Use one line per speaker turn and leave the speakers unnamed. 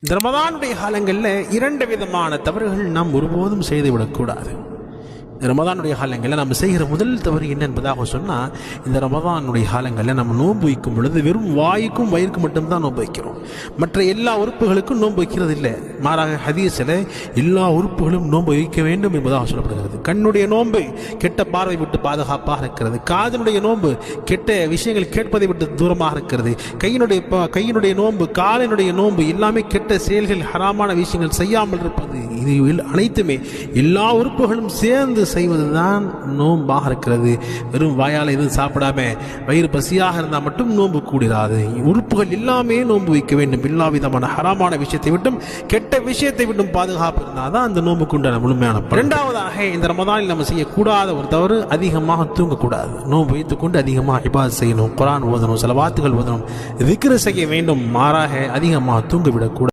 இந்த ரமதானுடைய காலங்களில் இரண்டு விதமான தவறுகள் நாம் ஒருபோதும் செய்துவிடக்கூடாது. ரமதானுடைய காலங்களில் நம்ம செய்கிற முதல் தவறு என்ன என்பதாக சொன்னால், இந்த ரமதானுடைய காலங்களில் நம்ம நோன்பு வைக்கும் பொழுது வெறும் வாய்க்கும் வயிறுக்கும் மட்டும்தான் நோன்பு வைக்கிறோம். மற்ற எல்லா உறுப்புகளுக்கும் நோன்பு வைக்கிறது இல்லை. மாறாக ஹதீஸில் எல்லா உறுப்புகளும் நோன்பு வைக்க வேண்டும் என்பதாக சொல்லப்படுகிறது. கண்ணுடைய நோன்பு கெட்ட பார்வை விட்டு பாதுகாப்பாக இருக்கிறது. காதனுடைய நோன்பு கெட்ட விஷயங்கள் கேட்பதை விட்டு தூரமாக இருக்கிறது. கையினுடைய நோன்பு, காலினுடைய நோன்பு எல்லாமே கெட்ட செயல்கள், ஹராமான விஷயங்கள் செய்யாமல் இருப்பது. இது அனைத்துமே எல்லா உறுப்புகளும் சேர்ந்து செய்வதுதான் நோன்பாக இருக்கிறது. வெறும் வாயால் எதுவும் சாப்பிடாம வயிறு பசியாக இருந்தால் மட்டும் நோன்பு கூடாது. உறுப்புகள் எல்லாமே நோன்பு வைக்க வேண்டும். எல்லா விதமான ஹராமான விஷயத்தை விட்டும் கெட்ட விஷயத்தை விட்டும் பாதுகாப்பு இருந்தால் தான் அந்த நோன்புக்கு உண்டான முழுமையான. இரண்டாவதாக, இந்த ரமதானில் நம்ம செய்யக்கூடாத ஒரு தவறு, அதிகமாக தூங்கக்கூடாது. நோன்பு வைத்துக்கொண்டு அதிகமாக இபாதத் செய்யணும், குர்ஆன் ஓதணும், ஸலவாத்துகள் ஓதணும், திக்ர் செய்ய வேண்டும். மாறாக அதிகமாக தூங்கிவிடக்கூடாது.